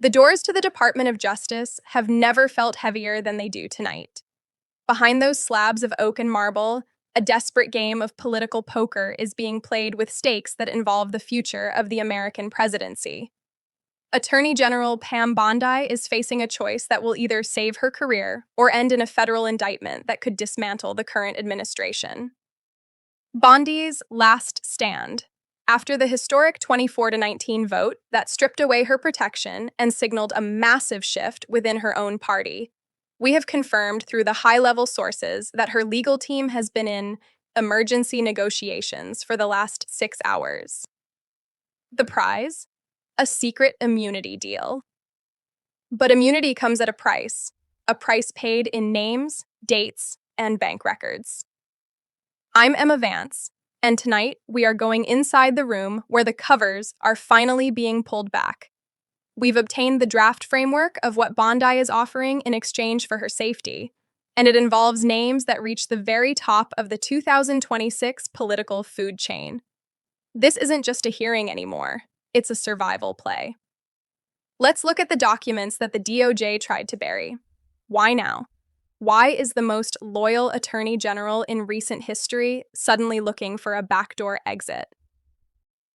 The doors to the Department of Justice have never felt heavier than they do tonight. Behind those slabs of oak and marble, a desperate game of political poker is being played with stakes that involve the future of the American presidency. Attorney General Pam Bondi is facing a choice that will either save her career or end in a federal indictment that could dismantle the current administration. Bondi's last stand. After the historic 24-19 vote that stripped away her protection and signaled a massive shift within her own party, we have confirmed through the high-level sources that her legal team has been in emergency negotiations for the last 6 hours. The prize? A secret immunity deal. But immunity comes at a price paid in names, dates, and bank records. I'm Emma Vance, and tonight we are going inside the room where the covers are finally being pulled back. We've obtained the draft framework of what Bondi is offering in exchange for her safety, and it involves names that reach the very top of the 2026 political food chain. This isn't just a hearing anymore, it's a survival play. Let's look at the documents that the DOJ tried to bury. Why now? Why is the most loyal attorney general in recent history suddenly looking for a backdoor exit?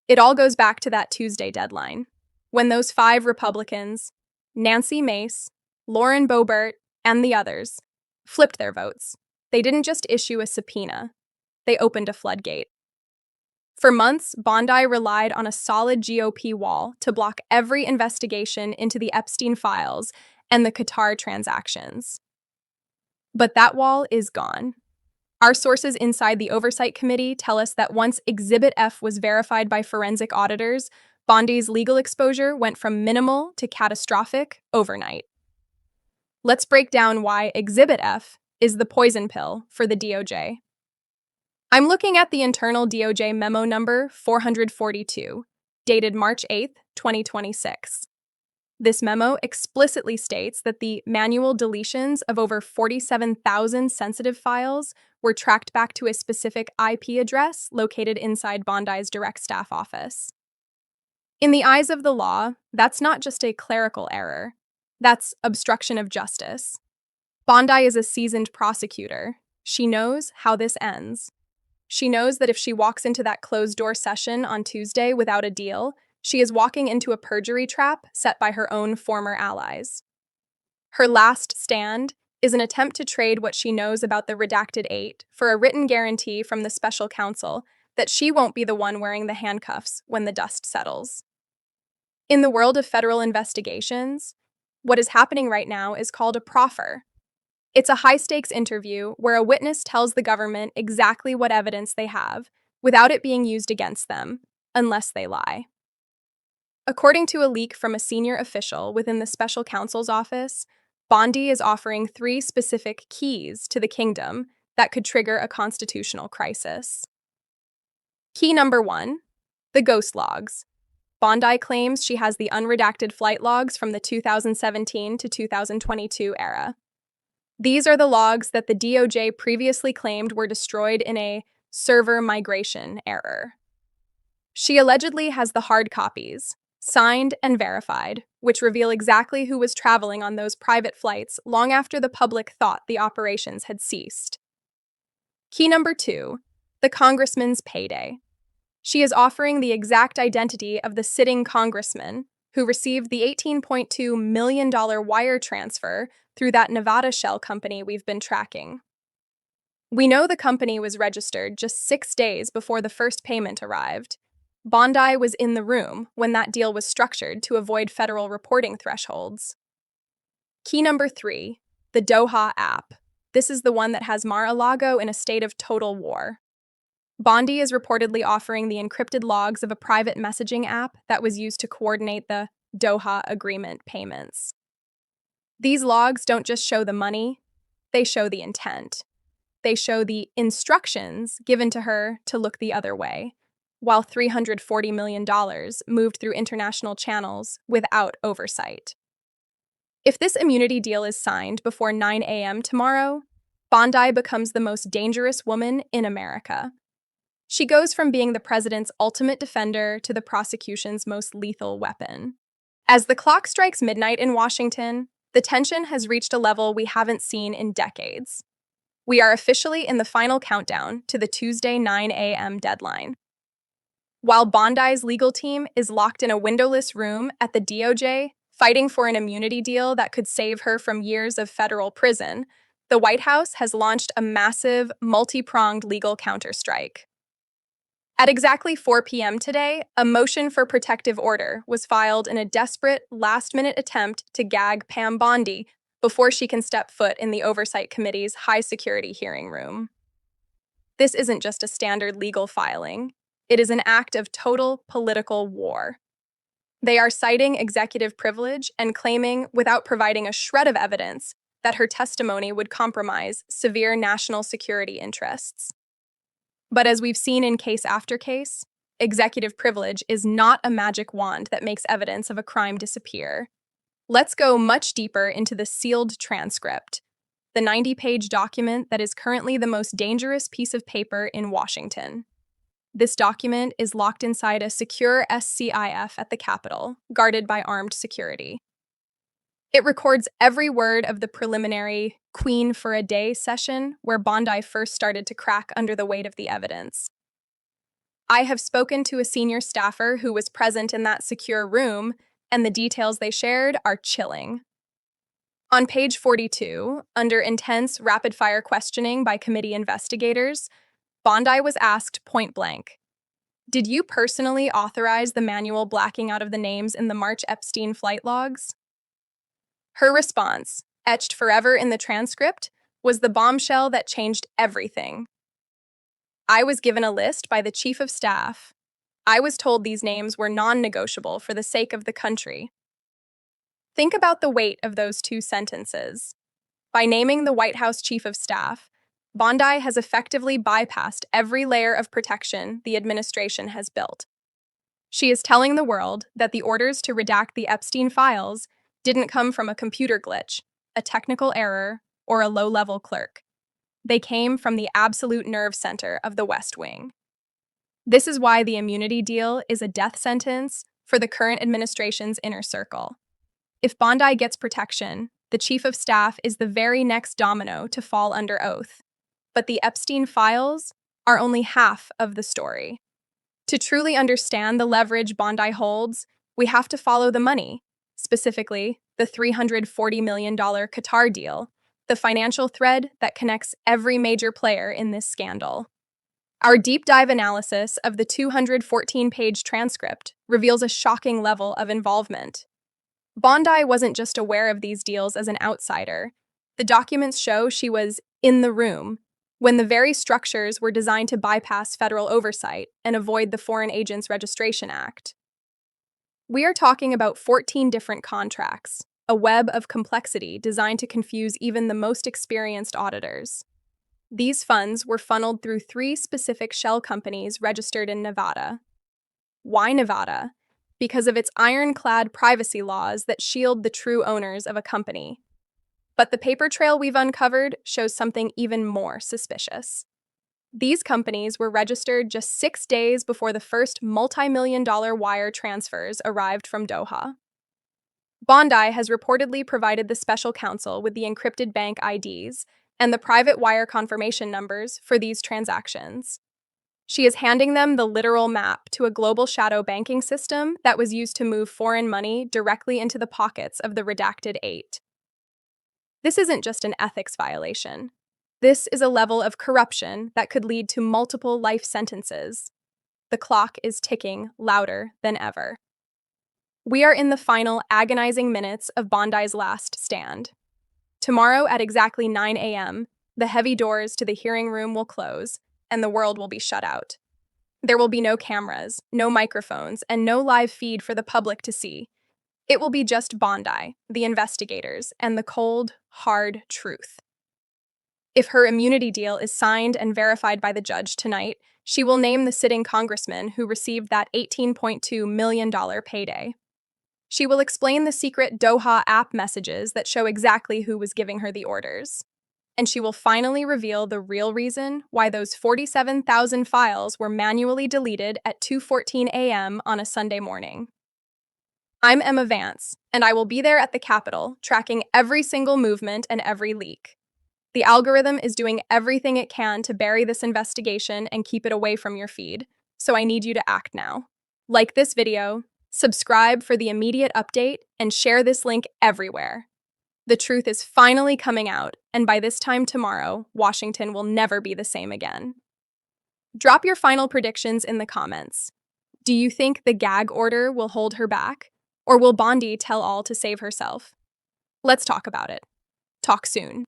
It all goes back to that Tuesday deadline, when those 5 Republicans, Nancy Mace, Lauren Boebert, and the others, flipped their votes. They didn't just issue a subpoena, they opened a floodgate. For months, Bondi relied on a solid GOP wall to block every investigation into the Epstein files and the Qatar transactions. But that wall is gone. Our sources inside the Oversight Committee tell us that once Exhibit F was verified by forensic auditors, Bondi's legal exposure went from minimal to catastrophic overnight. Let's break down why Exhibit F is the poison pill for the DOJ. I'm looking at the internal DOJ memo number 442, dated March 8, 2026. This memo explicitly states that the manual deletions of over 47,000 sensitive files were tracked back to a specific IP address located inside Bondi's direct staff office. In the eyes of the law, that's not just a clerical error. That's obstruction of justice. Bondi is a seasoned prosecutor. She knows how this ends. She knows that if she walks into that closed-door session on Tuesday without a deal, she is walking into a perjury trap set by her own former allies. Her last stand is an attempt to trade what she knows about the redacted 8 for a written guarantee from the special counsel that she won't be the one wearing the handcuffs when the dust settles. In the world of federal investigations, what is happening right now is called a proffer. It's a high-stakes interview where a witness tells the government exactly what evidence they have without it being used against them, unless they lie. According to a leak from a senior official within the special counsel's office, Bondi is offering 3 specific keys to the kingdom that could trigger a constitutional crisis. Key number 1, the ghost logs. Bondi claims she has the unredacted flight logs from the 2017 to 2022 era. These are the logs that the DOJ previously claimed were destroyed in a server migration error. She allegedly has the hard copies, signed and verified, which reveal exactly who was traveling on those private flights long after the public thought the operations had ceased. Key number 2, the congressman's payday. She is offering the exact identity of the sitting congressman who received the $18.2 million wire transfer through that Nevada shell company we've been tracking. We know the company was registered just 6 days before the first payment arrived. Bondi was in the room when that deal was structured to avoid federal reporting thresholds. Key number 3, the Doha app. This is the one that has Mar-a-Lago in a state of total war. Bondi is reportedly offering the encrypted logs of a private messaging app that was used to coordinate the Doha agreement payments. These logs don't just show the money, they show the intent. They show the instructions given to her to look the other way, while $340 million moved through international channels without oversight. If this immunity deal is signed before 9 a.m. tomorrow, Bondi becomes the most dangerous woman in America. She goes from being the president's ultimate defender to the prosecution's most lethal weapon. As the clock strikes midnight in Washington, the tension has reached a level we haven't seen in decades. We are officially in the final countdown to the Tuesday 9 a.m. deadline. While Bondi's legal team is locked in a windowless room at the DOJ, fighting for an immunity deal that could save her from years of federal prison, the White House has launched a massive, multi-pronged legal counterstrike. At exactly 4 p.m. today, a motion for protective order was filed in a desperate, last-minute attempt to gag Pam Bondi before she can step foot in the Oversight Committee's high-security hearing room. This isn't just a standard legal filing. It is an act of total political war. They are citing executive privilege and claiming, without providing a shred of evidence, that her testimony would compromise severe national security interests. But as we've seen in case after case, executive privilege is not a magic wand that makes evidence of a crime disappear. Let's go much deeper into the sealed transcript, the 90-page document that is currently the most dangerous piece of paper in Washington. This document is locked inside a secure SCIF at the Capitol, guarded by armed security. It records every word of the preliminary Queen for a Day session where Bondi first started to crack under the weight of the evidence. I have spoken to a senior staffer who was present in that secure room, and the details they shared are chilling. On page 42, under intense, rapid-fire questioning by committee investigators, Bondi was asked point-blank, "Did you personally authorize the manual blacking out of the names in the March Epstein flight logs?" Her response, etched forever in the transcript, was the bombshell that changed everything. "I was given a list by the chief of staff. I was told these names were non-negotiable for the sake of the country." Think about the weight of those two sentences. By naming the White House chief of staff, Bondi has effectively bypassed every layer of protection the administration has built. She is telling the world that the orders to redact the Epstein files didn't come from a computer glitch, a technical error, or a low-level clerk. They came from the absolute nerve center of the West Wing. This is why the immunity deal is a death sentence for the current administration's inner circle. If Bondi gets protection, the chief of staff is the very next domino to fall under oath. But the Epstein files are only half of the story. To truly understand the leverage Bondi holds, we have to follow the money, specifically the $340 million Qatar deal, the financial thread that connects every major player in this scandal. Our deep dive analysis of the 214-page transcript reveals a shocking level of involvement. Bondi wasn't just aware of these deals as an outsider. The documents show she was in the room when the very structures were designed to bypass federal oversight and avoid the Foreign Agents Registration Act. We are talking about 14 different contracts, a web of complexity designed to confuse even the most experienced auditors. These funds were funneled through 3 specific shell companies registered in Nevada. Why Nevada? Because of its ironclad privacy laws that shield the true owners of a company. But the paper trail we've uncovered shows something even more suspicious. These companies were registered just 6 days before the first multi-million-dollar wire transfers arrived from Doha. Bondi has reportedly provided the special counsel with the encrypted bank IDs and the private wire confirmation numbers for these transactions. She is handing them the literal map to a global shadow banking system that was used to move foreign money directly into the pockets of the redacted 8. This isn't just an ethics violation. This is a level of corruption that could lead to multiple life sentences. The clock is ticking louder than ever. We are in the final agonizing minutes of Bondi's last stand. Tomorrow at exactly 9 a.m., the heavy doors to the hearing room will close, and the world will be shut out. There will be no cameras, no microphones, and no live feed for the public to see. It will be just Bondi, the investigators, and the cold, hard truth. If her immunity deal is signed and verified by the judge tonight, she will name the sitting congressman who received that $18.2 million payday. She will explain the secret Doha app messages that show exactly who was giving her the orders. And she will finally reveal the real reason why those 47,000 files were manually deleted at 2:14 a.m. on a Sunday morning. I'm Emma Vance, and I will be there at the Capitol, tracking every single movement and every leak. The algorithm is doing everything it can to bury this investigation and keep it away from your feed, so I need you to act now. Like this video, subscribe for the immediate update, and share this link everywhere. The truth is finally coming out, and by this time tomorrow, Washington will never be the same again. Drop your final predictions in the comments. Do you think the gag order will hold her back? Or will Bondi tell all to save herself? Let's talk about it. Talk soon.